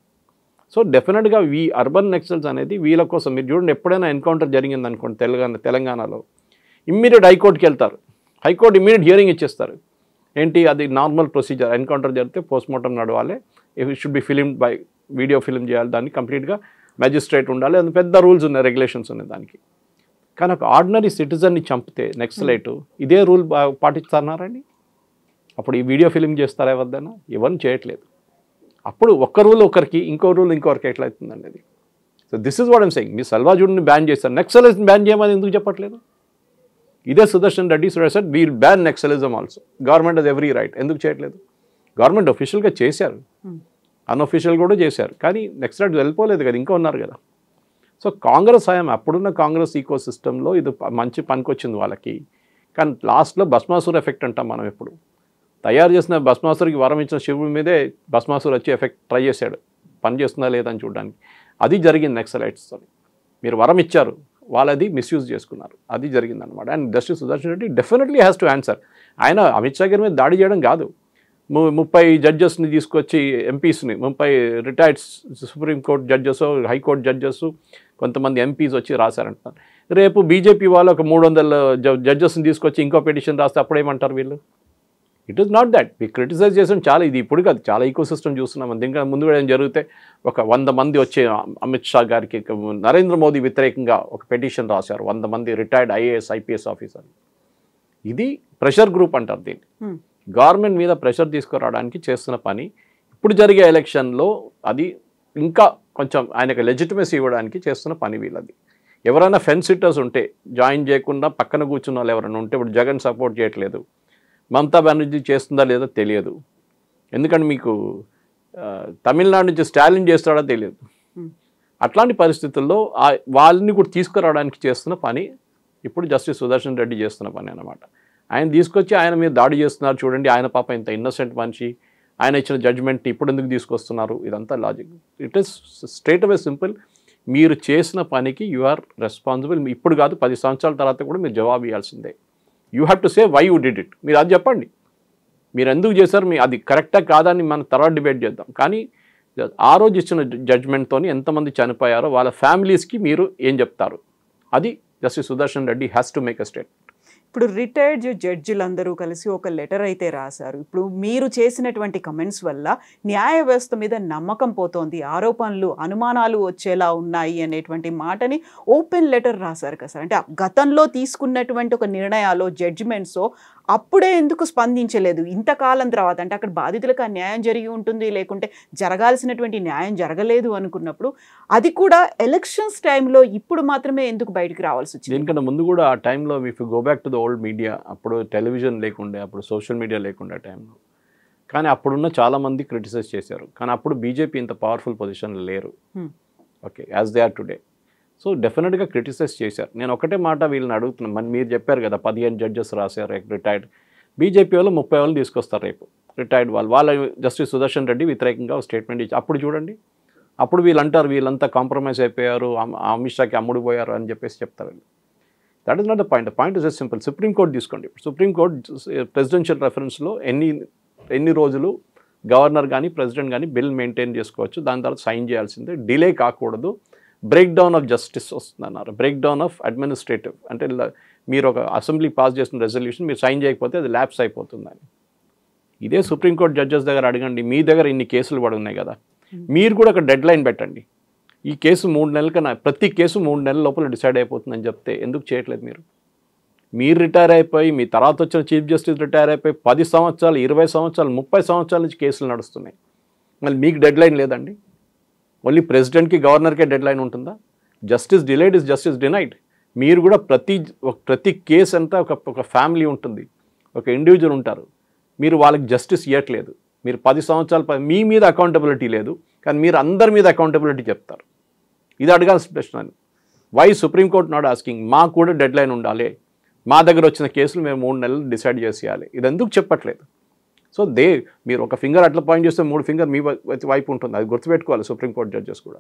సో డెఫినెట్గా అర్బన్ నక్సల్స్ అనేది వీళ్ళ కోసం మీరు చూడండి, ఎప్పుడైనా ఎన్కౌంటర్ జరిగింది అనుకోండి తెలంగాణలో ఇమ్మీడియట్ హైకోర్టుకి వెళ్తారు, హైకోర్టు ఇమ్మీడియట్ హియరింగ్ ఇచ్చేస్తారు. ఏంటి అది నార్మల్ ప్రొసీజర్, ఎన్కౌంటర్ జరిగితే పోస్ట్మార్టం నడవాలి, it should be film by video film చేయాలి, దాన్ని కంప్లీట్గా మ్యాజిస్ట్రేట్ ఉండాలి, అది పెద్ద రూల్స్ ఉన్నాయి, రెగ్యులేషన్స్ ఉన్నాయి దానికి. కానీ ఒక ఆర్డినరీ సిటిజన్ని చంపితే నక్సలైట్ ఇదే రూల్ పాటిస్తున్నారండి? అప్పుడు ఈ వీడియో ఫిలిం చేస్తారా ఎవరిదైనా? ఎవరిని చేయట్లేదు. అప్పుడు ఒక్క రూల్ ఒకరికి, ఇంకో రూల్ ఇంకొకరికి ఎట్లా అవుతుందండి అది? So this is what I'm saying. మీ సల్వాజుడ్ని బ్యాన్ చేస్తారు, నక్సలిజం బ్యాన్ చేయమని ఎందుకు చెప్పట్లేదు? ఇదే Sudarshan Reddy said we'll ban naxalism also, government has every right. ఎందుకు చేయట్లేదు? గవర్నమెంట్ ఒఫీషియల్గా చేశారు, అన్అఫీషియల్ కూడా చేశారు, కానీ నక్సలైట్ వెళ్ళిపోలేదు కదా, ఇంకా ఉన్నారు కదా. సో కాంగ్రెస్ హయాం, అప్పుడున్న కాంగ్రెస్ ఈకో సిస్టంలో ఇది మంచి పనికొచ్చింది వాళ్ళకి. కానీ లాస్ట్లో భస్మాసుర ఎఫెక్ట్ అంటాం మనం. ఎప్పుడు తయారు చేసిన భస్మాసురికి వరం ఇచ్చిన శివుడి మీదే భస్మాసురు వచ్చి ఎఫెక్ట్ ట్రై చేశాడు, పని చేస్తుందా లేదని చూడడానికి. అది జరిగింది నక్సలైట్స్తో. మీరు వరం ఇచ్చారు, వాళ్ళది మిస్యూజ్ చేసుకున్నారు, అది జరిగిందనమాట. And justice Sudarshan Reddy definitely has to answer. ఆయన అమిత్ షా గారి మీద దాడి చేయడం కాదు, 30 జడ్జెస్ని తీసుకొచ్చి ఎంపీస్ని, 30 retired supreme court judges, high court judges, కొంతమంది ఎంపీస్ వచ్చి రాశారంటున్నారు. రేపు బీజేపీ వాళ్ళు ఒక 300 జడ్జెస్ని తీసుకొచ్చి ఇంకో పిటిషన్ రాస్తే అప్పుడేమంటారు వీళ్ళు? It is not that. we criticise చేసాం చాలా, ఇది ఇప్పుడు కాదు, చాలా ఈకో సిస్టమ్ చూస్తున్నాం. దీనికన్నా ముందు కూడా ఏం జరిగితే ఒక 100 మంది వచ్చి అమిత్ షా గారికి, నరేంద్ర మోదీ వ్యతిరేకంగా ఒక పిటిషన్ రాశారు, 100 మంది రిటైర్డ్ ఐఏఎస్ ఐపీఎస్ ఆఫీసర్. ఇది ప్రెషర్ గ్రూప్ అంటారు దీన్ని. గవర్నమెంట్ మీద ప్రెషర్ తీసుకురావడానికి చేస్తున్న పని. ఇప్పుడు జరిగే ఎలక్షన్లో అది ఇంకా కొంచెం ఆయనకు లెజిటిమసీ ఇవ్వడానికి చేస్తున్న పని వీళ్ళది. ఎవరైనా ఫెన్స్ సిట్టర్స్ ఉంటే, జాయిన్ చేయకుండా పక్కన కూర్చున్న వాళ్ళు ఎవరైనా ఉంటే, ఇప్పుడు జగన్ సపోర్ట్ చేయట్లేదు, మమతా బెనర్జీ చేస్తుందా లేదో తెలియదు, ఎందుకంటే మీకు తమిళనాడు నుంచి స్టాలిన్ చేస్తాడో తెలియదు. అట్లాంటి పరిస్థితుల్లో వాళ్ళని కూడా తీసుకురావడానికి చేస్తున్న పని ఇప్పుడు జస్టిస్ సుదర్శన్ రెడ్డి చేస్తున్న పని అన్నమాట. ఆయన తీసుకొచ్చి ఆయన మీద దాడి చేస్తున్నారు, చూడండి ఆయన పాప ఇంత ఇన్నోసెంట్ మనిషి, ఆయన ఇచ్చిన జడ్జ్మెంట్ని ఇప్పుడు ఎందుకు తీసుకొస్తున్నారు? ఇదంతా logic. It is straight away simple. మీరు చేసిన పనికి యు ఆర్ రెస్పాన్సిబుల్. ఇప్పుడు కాదు, 10 సంవత్సరాల తర్వాత కూడా మీరు జవాబు ఇవ్వాల్సిందే. You have to say why you did it. మీరు అది చెప్పండి, మీరు ఎందుకు చేశారు, మీ అది కరెక్టా కాదని మనం తర్వాత డిబేట్ చేద్దాం. కానీ ఆ రోజు ఇచ్చిన జడ్జ్మెంట్తో ఎంతమంది చనిపోయారో వాళ్ళ ఫ్యామిలీస్కి మీరు ఏం చెప్తారు? అది justice Sudarshan Reddy has to make a statement. ఇప్పుడు రిటైర్డ్ జడ్జిలందరూ కలిసి ఒక లెటర్ అయితే రాశారు. ఇప్పుడు మీరు చేసినటువంటి కమెంట్స్ వల్ల న్యాయ వ్యవస్థ మీద నమ్మకం పోతోంది, ఆరోపణలు అనుమానాలు వచ్చేలా ఉన్నాయి అనేటువంటి మాటని ఓపెన్ లెటర్ రాశారు కదా సార్. అంటే గతంలో తీసుకున్నటువంటి ఒక నిర్ణయాలు, జడ్జిమెంట్స్ అప్పుడే ఎందుకు స్పందించలేదు ఇంతకాలం తర్వాత? అంటే అక్కడ బాధితులకు ఆ న్యాయం జరిగి ఉంటుంది, లేకుంటే జరగాల్సినటువంటి న్యాయం జరగలేదు అనుకున్నప్పుడు అది కూడా ఎలక్షన్స్ టైంలో ఇప్పుడు మాత్రమే ఎందుకు బయటకు రావాల్సి వచ్చింది? దీనికన్నా ముందు కూడా ఆ టైంలో if go back to the old media, అప్పుడు టెలివిజన్ లేకుండే, అప్పుడు సోషల్ మీడియా లేకుండే టైంలో, కానీ అప్పుడున్న చాలామంది క్రిటిసైజ్ చేశారు. కానీ అప్పుడు బీజేపీ ఇంత పవర్ఫుల్ పొజిషన్లో లేరు, okay, as they are today. So డెఫినెట్గా క్రిటిసైజ్ చేశారు. నేను ఒకటే మాట వీళ్ళని అడుగుతున్నాను, మరి మీరు చెప్పారు కదా 15 జడ్జెస్ రాశారు రిటైర్డ్, బీజేపీ వాళ్ళు 30 వాళ్ళు తీసుకొస్తారు రేపు రిటైర్డ్ వాళ్ళ జస్టిస్ సుదర్శన్ రెడ్డి వ్యతిరేకంగా స్టేట్మెంట్ ఇచ్చి, అప్పుడు చూడండి, అప్పుడు వీళ్ళు అంటారు వీళ్ళంతా కాంప్రమైజ్ అయిపోయారు, అమిత్ షాకి అమ్ముడు పోయారు అని చెప్పేసి చెప్తారు. That is not the point. The point is simple. Supreme court తీసుకోండి. సుప్రీంకోర్టు ప్రెసిడెన్షియల్ రెఫరెన్స్లో ఎన్ని రోజులు గవర్నర్ కానీ ప్రెసిడెంట్ కానీ బిల్ మెయింటైన్ చేసుకోవచ్చు, దాని తర్వాత సైన్ చేయాల్సిందే, డిలే కాకూడదు, బ్రేక్ డౌన్ ఆఫ్ జస్టిస్ వస్తుందన్నారు, బ్రేక్ డౌన్ ఆఫ్ అడ్మినిస్ట్రేటివ్. అంటే మీరు ఒక అసెంబ్లీ పాస్ చేసిన రెజల్యూషన్ మీరు సైన్ చేయకపోతే అది ల్యాప్స్ అయిపోతుందని. ఇదే సుప్రీంకోర్టు జడ్జెస్ దగ్గర అడగండి, మీ దగ్గర ఇన్ని కేసులు పడి ఉన్నాయి కదా, మీరు కూడా ఒక డెడ్ లైన్ పెట్టండి, ఈ కేసు 3 నెలల కన్నా, ప్రతి కేసు 3 నెలల లోపల డిసైడ్ అయిపోతుందని చెప్తే ఎందుకు చేయట్లేదు? మీరు రిటైర్ అయిపోయి, మీ తర్వాత వచ్చిన చీఫ్ జస్టిస్ రిటైర్ అయిపోయి 10 సంవత్సరాలు, 20 సంవత్సరాలు, 30 సంవత్సరాల నుంచి కేసులు నడుస్తున్నాయి, మళ్ళీ మీకు డెడ్ లైన్ లేదండి? ఓన్లీ ప్రెసిడెంట్కి గవర్నర్కే డెడ్ లైన్ ఉంటుందా? Justice delayed is justice denied. మీరు కూడా ప్రతి కేసు అంతా ఒక ఫ్యామిలీ ఉంటుంది, ఒక ఇండివిజువల్ ఉంటారు, మీరు వాళ్ళకి జస్టిస్ ఇవ్వట్లేదు. మీరు 10 సంవత్సరాలు మీ మీద అకౌంటబిలిటీ లేదు, కానీ మీరు అందరి మీద అకౌంటబిలిటీ చెప్తారు. ఇది అడగాల్సిన ప్రశ్న. వై సుప్రీంకోర్టు నాట్ ఆస్కింగ్, మాకు కూడా డెడ్ లైన్ ఉండాలి, మా దగ్గర వచ్చిన కేసులు మేము 3 నెలలు డిసైడ్ చేసేయాలి, ఇది ఎందుకు చెప్పట్లేదు? సో మీరు ఒక ఫింగర్ అట్లా పాయింట్ చేస్తే 3 ఫింగర్ మీ వైపు ఉంటుంది, అది గుర్తుపెట్టుకోవాలి సుప్రీంకోర్టు జడ్జెస్ కూడా.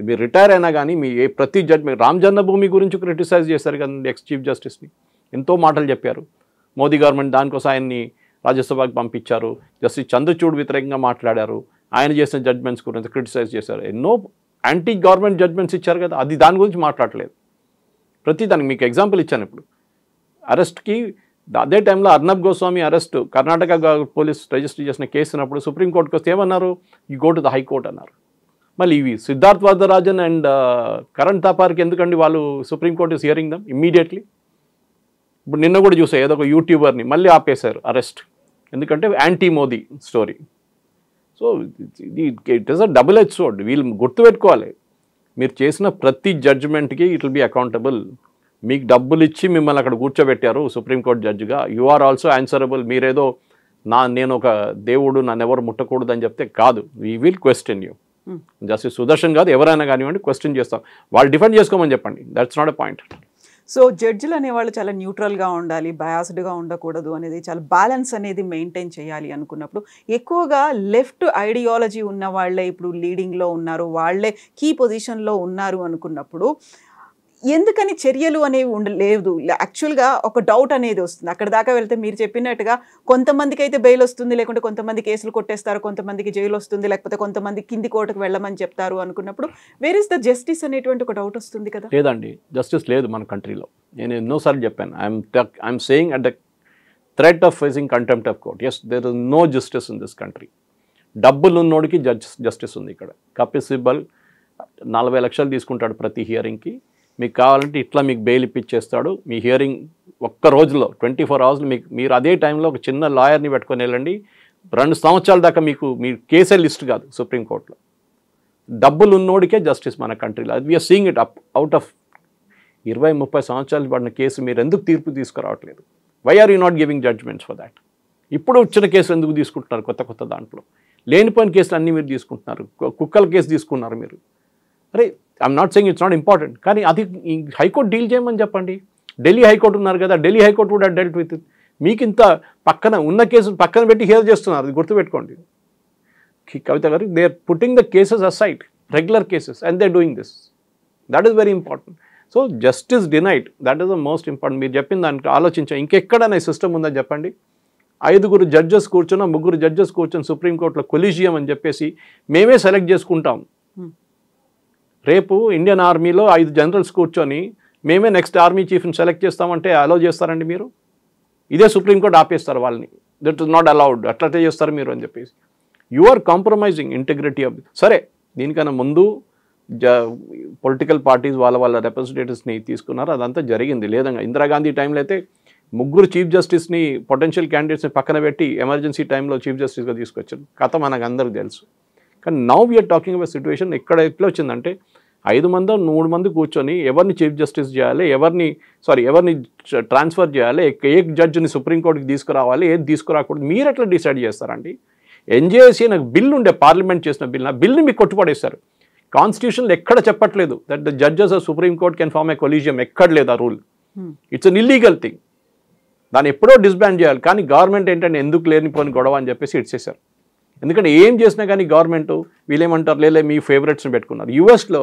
మీరు రిటైర్ అయినా కానీ మీ ప్రతి జడ్జ్, మీరు రామ్ జన్మభూమి గురించి క్రిటిసైజ్ చేశారు కదండి ఎక్స్ చీఫ్ జస్టిస్ని, ఎంతో మాటలు చెప్పారు. మోదీ గవర్నమెంట్ దానికోసం ఆయన్ని రాజ్యసభకి పంపించారు, జస్టిస్ చంద్రచూడ్ వ్యతిరేకంగా మాట్లాడారు, ఆయన చేసిన జడ్జ్మెంట్స్ గురించి క్రిటిసైజ్ చేశారు. ఎన్నో యాంటీ గవర్నమెంట్ జడ్జ్మెంట్స్ ఇచ్చారు కదా, అది దాని గురించి మాట్లాడలేదు. ప్రతి దానికి మీకు ఎగ్జాంపుల్ ఇచ్చాను. ఇప్పుడు అరెస్ట్కి అదే టైంలో Arnab Goswami arrest Karnataka police register చేసిన కేసు ఉన్నప్పుడు సుప్రీంకోర్టుకి వస్తే ఏమన్నారు, you go to the high court అన్నారు. మళ్ళీ ఇవి సిద్ధార్థ్ వరదరాజన్ అండ్ కరణ్ థాపార్కి ఎందుకండి వాళ్ళు సుప్రీంకోర్టు ఇస్ హియరింగ్ దమ్ ఇమ్మీడియట్లీ. ఇప్పుడు నిన్న కూడా చూసా ఏదో ఒక యూట్యూబర్ని మళ్ళీ ఆపేశారు అరెస్ట్, ఎందుకంటే anti Modi story. So it is a double edge sword. వీళ్ళు గుర్తుపెట్టుకోవాలి, మీరు చేసిన ప్రతి జడ్జిమెంట్కి ఇట్ విల్ బి అకౌంటబుల్. మీకు డబ్బులు ఇచ్చి మిమ్మల్ని అక్కడ కూర్చోబెట్టారు సుప్రీంకోర్టు జడ్జిగా, యు ఆర్ ఆల్సో ఆన్సరబుల్. మీరేదో నేను ఒక దేవుడు నన్ను ఎవరు ముట్టకూడదు అని చెప్తే కాదు, we will question you. Justice Sudarshan కాదు, ఎవరైనా కానివ్వండి క్వశ్చన్ చేస్తాం. వాళ్ళు డిఫెండ్ చేసుకోమని చెప్పండి, that's not a point. So జడ్జిలు అనేవాళ్ళు చాలా న్యూట్రల్గా ఉండాలి, బయాస్డ్గా ఉండకూడదు అనేది, చాలా బ్యాలెన్స్ అనేది మెయింటైన్ చేయాలి అనుకున్నప్పుడు ఎక్కువగా లెఫ్ట్ ఐడియాలజీ ఉన్న వాళ్ళే ఇప్పుడు లీడింగ్లో ఉన్నారు, వాళ్ళే కీ పొజిషన్లో ఉన్నారు అనుకున్నప్పుడు ఎందుకని చర్యలు అనేవి ఉండలేదు? యాక్చువల్గా ఒక డౌట్ అనేది వస్తుంది. అక్కడ దాకా వెళ్తే మీరు చెప్పినట్టుగా కొంతమందికి అయితే బెయిల్ వస్తుంది, లేకుంటే కొంతమంది కేసులు కొట్టేస్తారు, కొంతమందికి జైలు వస్తుంది, లేకపోతే కొంతమంది కింది కోర్టుకు వెళ్ళమని చెప్తారు అనుకున్నప్పుడు వేర్ ఇస్ ద జస్టిస్ అనేటువంటి ఒక డౌట్ వస్తుంది కదా. లేదండి, జస్టిస్ లేదు మన కంట్రీలో. నేను ఎన్నోసార్లు చెప్పాను, I'm saying at the threat of facing contempt of court. Yes, there is no justice in this country. డబ్బులు ఉన్నోడికి జస్టిస్ ఉంది ఇక్కడ. కపిల్ సిబ్బల్ 40 లక్షలు తీసుకుంటాడు ప్రతి హియరింగ్కి. మీకు కావాలంటే ఇట్లా మీకు బెయిల్ ఇప్పించేస్తాడు. మీ హియరింగ్ ఒక్క రోజులో 24 అవర్స్లో మీరు అదే టైంలో ఒక చిన్న లాయర్ని పెట్టుకొని వెళ్ళండి, 2 సంవత్సరాల దాకా మీ కేసే లిస్ట్ కాదు సుప్రీంకోర్టులో. డబ్బులు ఉన్నోడికే జస్టిస్ మన కంట్రీలో. We are seeing it out of 20-30 సంవత్సరాలు పడిన కేసు మీరు ఎందుకు తీర్పు తీసుకురావట్లేదు? Why are you not giving judgments for that? ఇప్పుడు వచ్చిన కేసు ఎందుకు తీసుకుంటున్నారు? కొత్త దాంట్లో లేనిపోయిన కేసులు అన్నీ మీరు తీసుకుంటున్నారు. కుక్కల కేసు తీసుకున్నారు మీరు. అరే, I'm not saying it's not important, కానీ అది హైకోర్టు డీల్ చేయమని చెప్పండి. ఢిల్లీ హైకోర్టు ఉన్నారు కదా, ఢిల్లీ హైకోర్టు కూడా డెల్ట్ విత్ ఇట్. మీకు ఇంత పక్కన ఉన్న కేసు పక్కన పెట్టి హియర్ చేస్తున్నారు, అది గుర్తుపెట్టుకోండి కవిత గారు. They are putting the cases aside, regular cases, and they are doing this. That is very important. So justice denied, that is the most important. మీరు చెప్పిన దానికి ఆలోచించాం, ఇంకెక్కడైనా సిస్టమ్ ఉందని చెప్పండి. 5 జడ్జెస్ కూర్చున్న 3 జడ్జెస్ కూర్చొని సుప్రీంకోర్టులో కొలీజియం అని చెప్పేసి మేమే సెలెక్ట్ చేసుకుంటాం. రేపు ఇండియన్ ఆర్మీలో 5 జనరల్స్ కూర్చొని మేమే నెక్స్ట్ ఆర్మీ చీఫ్ని సెలెక్ట్ చేస్తామంటే అలౌ చేస్తారండి మీరు? ఇదే సుప్రీంకోర్టు ఆపేస్తారు వాళ్ళని. దట్ ఈస్ నాట్ అలౌడ్, అట్లయితే చేస్తారు మీరు అని చెప్పేసి. You are compromising integrity of. సరే, దీనికన్నా ముందు పొలిటికల్ పార్టీస్ వాళ్ళ రిప్రజెంటేటివ్స్ని తీసుకున్నారు, అదంతా జరిగింది. లేదంగా ఇందిరాగాంధీ టైంలో అయితే 3 చీఫ్ జస్టిస్ని పొటెన్షియల్ క్యాండిడేట్స్ని పక్కన పెట్టి ఎమర్జెన్సీ టైంలో చీఫ్ జస్టిస్గా తీసుకొచ్చారు. కథ మనకు అందరికి తెలుసు. కానీ now we're talking about situation ఇక్కడ ఎట్లా వచ్చిందంటే 5 మందో 3 మంది కూర్చొని ఎవరిని చీఫ్ జస్టిస్ చేయాలి, ఎవరిని ట్రాన్స్ఫర్ చేయాలి, ఏ జడ్జిని సుప్రీంకోర్టుకి తీసుకురావాలి, ఏది తీసుకురాకూడదు మీరు ఎట్లా డిసైడ్ చేస్తారండి? ఎన్జేఎస్సీ నాకు బిల్లు ఉండే, పార్లమెంట్ చేసిన బిల్, ఆ బిల్ని మీకు కొట్టుపడేస్తారు. కాన్స్టిట్యూషన్లో ఎక్కడ చెప్పట్లేదు that the judges of supreme court can form a collegium, ఎక్కడ లేదు ఆ rule. It's an illegal thing. దాన్ని ఎప్పుడో డిస్బ్యాండ్ చేయాలి. కానీ గవర్నమెంట్ ఏంటంటే ఎందుకు లేనిపోని గొడవ అని చెప్పేసి ఇచ్చేసారు. ఎందుకంటే ఏం చేసినా కానీ గవర్నమెంట్ వీళ్ళేమంటారు, లేలే మీ ఫేవరెట్స్ని పెట్టుకున్నారు. యూఎస్లో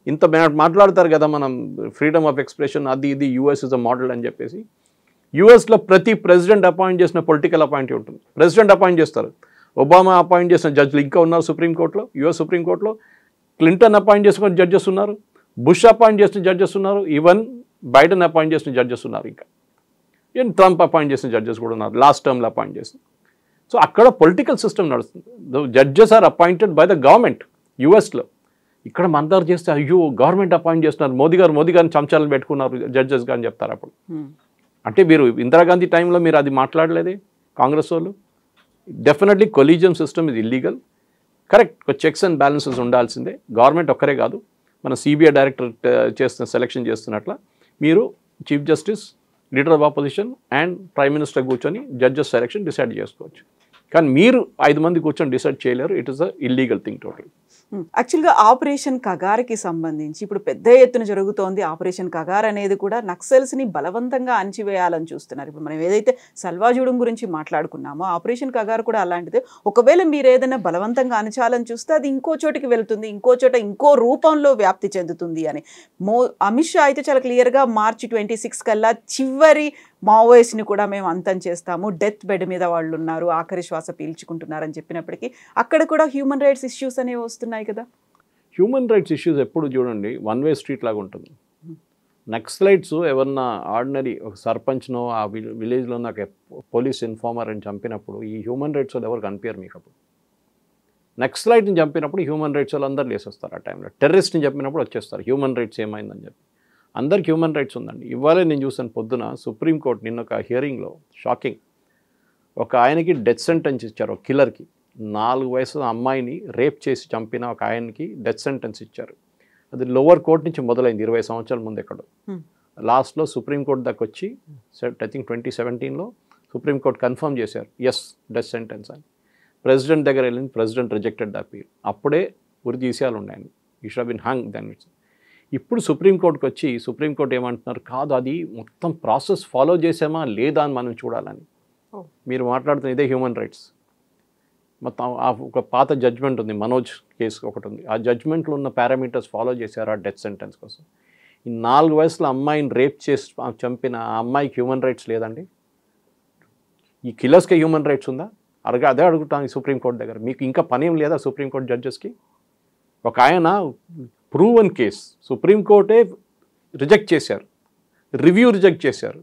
ఇంత మాట్లాడతారు కదా మనం ఫ్రీడమ్ ఆఫ్ ఎక్స్ప్రెషన్, అది ఇది యూఎస్ ఇస్ అ మోడల్ అని చెప్పేసి. యూఎస్లో ప్రతి ప్రెసిడెంట్ అపాయింట్ చేసిన పొలిటికల్ అపాయింటీ ఉంటుంది. ప్రెసిడెంట్ అపాయింట్ చేస్తారు. ఒబామా అపాయింట్ చేసిన జడ్జిలు ఇంకా ఉన్నారు సుప్రీంకోర్టులో, యూఎస్ సుప్రీంకోర్టులో. క్లింటన్ అపాయింట్ చేసుకున్న జడ్జెస్ ఉన్నారు, బుష్ అపాయింట్ చేసిన జడ్జెస్ ఉన్నారు, ఈవెన్ బైడెన్ అపాయింట్ చేసిన జడ్జెస్ ఉన్నారు, ఇంకా ఈవెన్ ట్రంప్ అపాయింట్ చేసిన జడ్జెస్ కూడా ఉన్నారు, లాస్ట్ టర్మ్లో అపాయింట్ చేసిన. సో అక్కడ పొలిటికల్ సిస్టమ్ నడుస్తుంది. Judges are appointed by the government యూఎస్లో. ఇక్కడ మందరు చేస్తే అయ్యో గవర్నమెంట్ అపాయింట్ చేస్తున్నారు, మోదీ గారిని చంచాలను పెట్టుకున్నారు జడ్జెస్గా అని చెప్తారు. అప్పుడు అంటే మీరు ఇందిరాగాంధీ టైంలో మీరు అది మాట్లాడలేదే కాంగ్రెస్ వాళ్ళు. డెఫినెట్లీ కొలీజియం సిస్టమ్ ఇది illegal. Correct, checks and balances ఉండాల్సిందే. గవర్నమెంట్ ఒక్కరే కాదు, మన సిబిఐ డైరెక్టర్ సెలెక్షన్ చేస్తున్నట్ల మీరు chief justice, leader of opposition and prime minister కూర్చొని జడ్జెస్ సెలెక్షన్ డిసైడ్ చేసుకోవచ్చు. కానీ మీరు 5 మంది కూర్చొని డిసైడ్ చేయలేరు. It is a illegal thing total. యాక్చువల్గా ఆపరేషన్ కగార్కి సంబంధించి ఇప్పుడు పెద్ద ఎత్తున జరుగుతోంది. ఆపరేషన్ కగార్ అనేది కూడా నక్సల్స్ని బలవంతంగా అణచివేయాలని చూస్తున్నారు. ఇప్పుడు మనం ఏదైతే సల్వాజూడం గురించి మాట్లాడుకున్నామో ఆపరేషన్ కగార్ కూడా అలాంటిదే. ఒకవేళ మీరు ఏదైనా బలవంతంగా అణచాలని చూస్తే అది ఇంకో చోటికి వెళ్తుంది, ఇంకో చోట ఇంకో రూపంలో వ్యాప్తి చెందుతుంది అని అమిత్ షా అయితే చాలా క్లియర్గా March 26 కల్లా చివరి మావోయిస్ట్ని కూడా మేము అంతం చేస్తాము, డెత్ బెడ్ మీద వాళ్ళు ఉన్నారు, ఆఖరి శ్వాస పీల్చుకుంటున్నారని చెప్పినప్పటికీ అక్కడ కూడా హ్యూమన్ రైట్స్ ఇష్యూస్ అనేవి వస్తున్నాయి కదా. హ్యూమన్ రైట్స్ ఇష్యూస్ ఎప్పుడు చూడండి వన్ వే స్ట్రీట్ లాగా ఉంటుంది. నక్సలైట్స్ ఎవరన్నా ఆర్డినరీ ఒక సర్పంచ్నో ఆ విలేజ్లో నాకు పోలీస్ ఇన్ఫార్మర్ అని చంపినప్పుడు ఈ హ్యూమన్ రైట్స్ వాళ్ళు ఎవరు కనిపించారు మీకు. అప్పుడు నక్సలైట్ని చంపినప్పుడు హ్యూమన్ రైట్స్ వాళ్ళు అందరు లేసేస్తారు. ఆ టైంలో టెర్రరిస్ట్ని చంపినప్పుడు వచ్చేస్తారు హ్యూమన్ రైట్స్ ఏమైందని చెప్పి. అందరికి హ్యూమన్ రైట్స్ ఉందండి. ఇవాళే నేను చూసాను పొద్దున సుప్రీంకోర్టు నిన్న ఒక హియరింగ్లో షాకింగ్, ఒక ఆయనకి డెత్ సెంటెన్స్ ఇచ్చారు. ఒక కిల్లర్కి 4 వయసు అమ్మాయిని రేప్ చేసి చంపిన ఒక ఆయనకి డెత్ సెంటెన్స్ ఇచ్చారు. అది లోవర్ కోర్ట్ నుంచి మొదలైంది 20 సంవత్సరాల ముందు ఎక్కడో. లాస్ట్లో సుప్రీంకోర్టు దాకా వచ్చి ఐ థింక్ 2017లో సుప్రీంకోర్టు కన్ఫర్మ్ చేశారు ఎస్ డెత్ సెంటెన్స్ అని. ప్రెసిడెంట్ దగ్గర వెళ్ళింది, ప్రెసిడెంట్ రిజెక్టెడ్ ద అపీల్. అప్పుడే ఉరి తీసేయాలి ఉన్నాయని, you should have been hung then. ఇప్పుడు సుప్రీంకోర్టుకి వచ్చి సుప్రీంకోర్టు ఏమంటున్నారు, కాదు అది మొత్తం ప్రాసెస్ ఫాలో చేసామా లేదా అని మనం చూడాలని. మీరు మాట్లాడుతున్న ఇదే హ్యూమన్ రైట్స్. మొత్తం ఒక పాత జడ్జ్మెంట్ ఉంది, మనోజ్ కేసు ఒకటి ఉంది, ఆ జడ్జ్మెంట్లో ఉన్న పారామీటర్స్ ఫాలో చేశారు ఆ డెత్ సెంటెన్స్ కోసం. ఈ 4 వయసుల అమ్మాయిని రేప్ చేసి చంపిన ఆ అమ్మాయికి హ్యూమన్ రైట్స్ లేదండి. ఈ కిల్లర్స్కి హ్యూమన్ రైట్స్ ఉందా? అదే అడుగుతాను సుప్రీంకోర్టు దగ్గర. మీకు ఇంకా పని ఏం లేదా సుప్రీంకోర్టు జడ్జెస్కి? ఒక ఆయన ప్రూవన్ కేస్ సుప్రీంకోర్టే రిజెక్ట్ చేశారు, రివ్యూ రిజెక్ట్ చేశారు,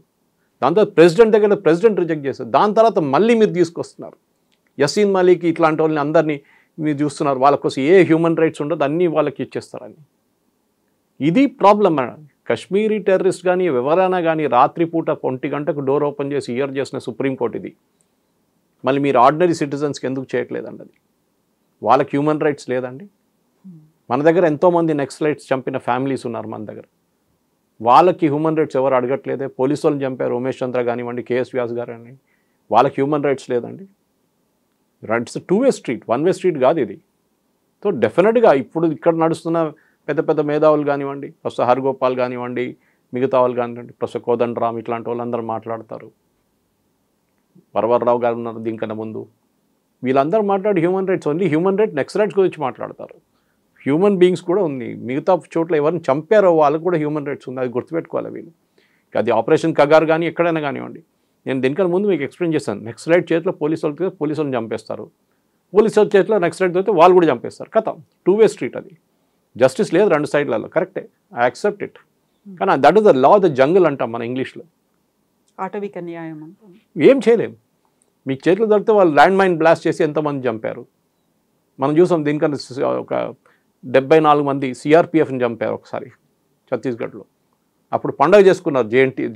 దాని తర్వాత ప్రెసిడెంట్ దగ్గర ప్రెసిడెంట్ రిజెక్ట్ చేశారు, దాని తర్వాత మళ్ళీ మీరు తీసుకొస్తున్నారు యసీన్ మలిక్ ఇట్లాంటి వాళ్ళని అందరినీ మీరు చూస్తున్నారు. వాళ్ళ కోసం ఏ హ్యూమన్ రైట్స్ ఉండదు, అన్నీ వాళ్ళకి ఇచ్చేస్తారని. ఇది ప్రాబ్లం. కశ్మీరీ టెర్రరిస్ట్ కానీ ఎవరైనా కానీ రాత్రిపూట 1 గంటకు డోర్ ఓపెన్ చేసి హియర్ చేసిన సుప్రీంకోర్టు ఇది. మళ్ళీ మీరు ఆర్డినరీ సిటిజన్స్కి ఎందుకు చేయట్లేదండి? అది వాళ్ళకి హ్యూమన్ రైట్స్ లేదండి. మన దగ్గర ఎంతోమంది నక్సలైట్స్ చంపిన ఫ్యామిలీస్ ఉన్నారు మన దగ్గర, వాళ్ళకి హ్యూమన్ రైట్స్ ఎవరు అడగట్లేదే. పోలీసు వాళ్ళని చంపారు, ఉమేష్ చంద్ర కానివ్వండి, కేఎస్ వ్యాస్ గారు అని, వాళ్ళకి హ్యూమన్ రైట్స్ లేదండి. It's 2 way street, 1 way street కాదు ఇది. సో డెఫినెట్గా ఇప్పుడు ఇక్కడ నడుస్తున్న పెద్ద పెద్ద మేధావులు కానివ్వండి, ప్రొఫెసర్ హర్గోపాల్ కానివ్వండి, మిగతా వాళ్ళు కానివ్వండి, ప్రొఫెసర్ కోదండరామ్ ఇట్లాంటి వాళ్ళందరూ మాట్లాడతారు. వరవర్రావు గారు ఉన్నారు దీనికన్నా ముందు. వీళ్ళందరూ మాట్లాడి human rights only human right Naxalites గురించి మాట్లాడతారు. హ్యూమన్ బీయింగ్స్ కూడా ఉంది, మిగతా చోట్ల ఎవరిని చంపారో వాళ్ళకు కూడా హ్యూమన్ రైట్స్ ఉంది, అది గుర్తుపెట్టుకోవాలి వీళ్ళు. అది ఆపరేషన్ కగార్ కానీ ఎక్కడైనా కానివ్వండి. నేను దీనికన్నా ముందు మీకు ఎక్స్ప్లెయిన్ చేశాను, నక్సలైట్ చేతిలో పోలీసు వాళ్ళని చంపేస్తారు, పోలీసు వాళ్ళ చేతిలో నక్సలైట్ అయితే వాళ్ళు కూడా చంపేస్తారు. కథం 2 వే స్ట్రీట్. అది జస్టిస్ లేదు 2 సైడ్లలో, కరెక్టే, ఐ యాక్సెప్ట్ ఇట్. కానీ that is the law of the jungle అంటాం మన ఇంగ్లీష్లో. ఆటవిక న్యాయం ఏం చేయలేము. మీకు చేతిలో దొరికితే వాళ్ళు ల్యాండ్ మైన్ బ్లాస్ట్ చేసి ఎంతమంది చంపారు మనం చూసాం. దీనికన్నా ఒక 74 మంది సిఆర్పిఎఫ్ని చంపారు ఒకసారి ఛత్తీస్గఢ్లో. అప్పుడు పండుగ చేసుకున్నారు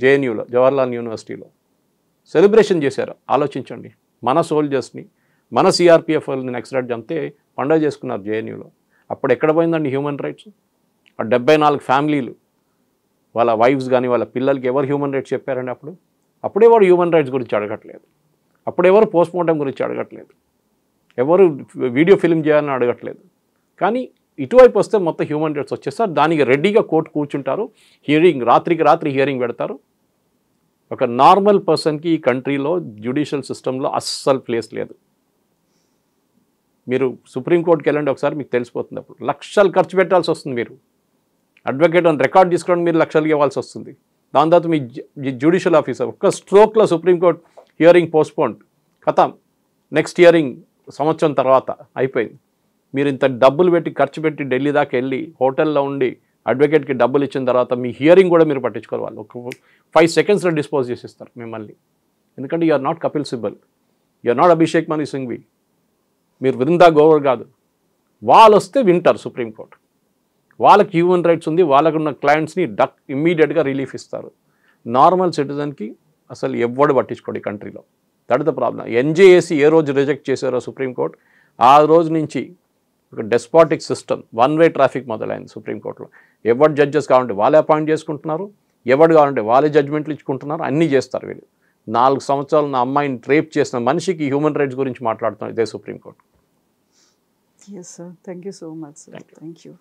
జేఎన్యూలో, జవహర్లాల్ యూనివర్సిటీలో సెలబ్రేషన్ చేశారు. ఆలోచించండి, మన సోల్జర్స్ని మన సిఆర్పిఎఫ్ వాళ్ళని నక్సలైట్ చంపితే పండుగ చేసుకున్నారు జేఎన్యూలో. అప్పుడు ఎక్కడ పోయిందండి హ్యూమన్ రైట్స్? ఆ 74 ఫ్యామిలీలు వాళ్ళ వైఫ్స్ కానీ వాళ్ళ పిల్లలకి ఎవరు హ్యూమన్ రైట్స్ చెప్పారండి? అప్పుడే వాడు హ్యూమన్ రైట్స్ గురించి అడగట్లేదు, అప్పుడు ఎవరు పోస్ట్మార్టం గురించి అడగట్లేదు, ఎవరు వీడియో ఫిల్మ్ చేయాలని అడగట్లేదు. కానీ ఇటువైపు వస్తే మొత్తం హ్యూమన్ రైట్స్ వచ్చేస్తారు. దానికి రెడీగా కోర్టు కూర్చుంటారు, హియరింగ్ రాత్రికి రాత్రి హియరింగ్ పెడతారు. ఒక నార్మల్ పర్సన్కి ఈ కంట్రీలో జ్యుడిషియల్ సిస్టంలో అస్సలు ప్లేస్ లేదు. మీరు సుప్రీంకోర్టుకి వెళ్ళండి ఒకసారి, మీకు తెలిసిపోతుంది. అప్పుడు లక్షలు ఖర్చు పెట్టాల్సి వస్తుంది. మీరు అడ్వకేట్ అని రికార్డ్ తీసుకోవడం మీరు లక్షలు ఇవ్వాల్సి వస్తుంది. దాని తర్వాత మీ జ్యుడిషియల్ ఆఫీసర్ ఒక్క స్ట్రోక్లో సుప్రీంకోర్టు హియరింగ్ పోస్ట్పోన్, కథం, నెక్స్ట్ హియరింగ్ సంవత్సరం తర్వాత అయిపోయింది. మీరు ఇంత డబ్బులు పెట్టి ఖర్చు పెట్టి ఢిల్లీ దాకా వెళ్ళి హోటల్లో ఉండి అడ్వకేట్కి డబ్బులు ఇచ్చిన తర్వాత మీ హియరింగ్ కూడా మీరు పట్టించుకోవాలి. వాళ్ళు ఒక 5 సెకండ్స్లో డిస్పోజ్ చేసిస్తారు మిమ్మల్ని. ఎందుకంటే you are not Kapil Sibal, you are not Abhishek Manu Singhvi, మీరు వృందా గోవర్ కాదు. వాళ్ళు వస్తే వింటారు సుప్రీంకోర్టు. వాళ్ళకి హ్యూమన్ రైట్స్ ఉంది, వాళ్ళకున్న క్లయింట్స్ని ఇమ్మీడియట్గా రిలీఫ్ ఇస్తారు. నార్మల్ సిటిజన్కి అసలు ఎవ్వడు పట్టించుకోడు ఈ కంట్రీలో. That is the problem. NJAC ఏ రోజు రిజెక్ట్ చేశారో సుప్రీంకోర్టు, ఆ రోజు నుంచి ఒక డెస్పాటిక్ సిస్టమ్, 1 వే ట్రాఫిక్ మొదలైంది సుప్రీంకోర్టులో. ఎవరు జడ్జెస్ కావాలంటే వాళ్ళే అపాయింట్ చేసుకుంటున్నారు, ఎవరు కావాలంటే వాళ్ళే జడ్జ్మెంట్లు ఇచ్చుకుంటున్నారు, అన్నీ చేస్తారు వీళ్ళు. 4 సంవత్సరాలు నా అమ్మాయిని రేప్ చేసిన మనిషికి హ్యూమన్ రైట్స్ గురించి మాట్లాడుతున్నారు ఇదే సుప్రీంకోర్టు. Yes sir, thank you so much sir. Thank you.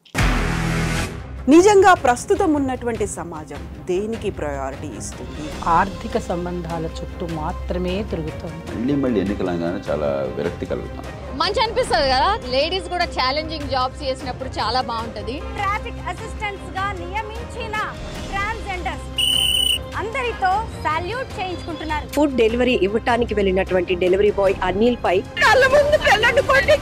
నిజంగా ప్రస్తుతం ఉన్నటువంటి సమాజం దేనికి ప్రయారిటీ ఇస్తుంది? ఆర్థిక సంబంధాల చుట్టూ మాత్రమే తిరుగుతుంది. మళ్ళీ ఎన్నికలంగానే చాలా విరక్తి కలుగుతాం. మంచి అనిపిస్తుంది కదా, లేడీస్ కూడా ఛాలెంజింగ్ జాబ్స్ చేసినప్పుడు చాలా బాగుంటది. ట్రాఫిక్ అసిస్టెంట్స్ గా నియమించిన ట్రాన్స్జెండర్స్ అందరితో సాల్యూట్ చేయించుకుంటున్నారు. ఫుడ్ డెలివరీ ఇవ్వటానికి వెళ్ళినటువంటి డెలివరీ బాయ్ అనిల్ పై కళ్ళ ముందు పెళ్ళండుకోండి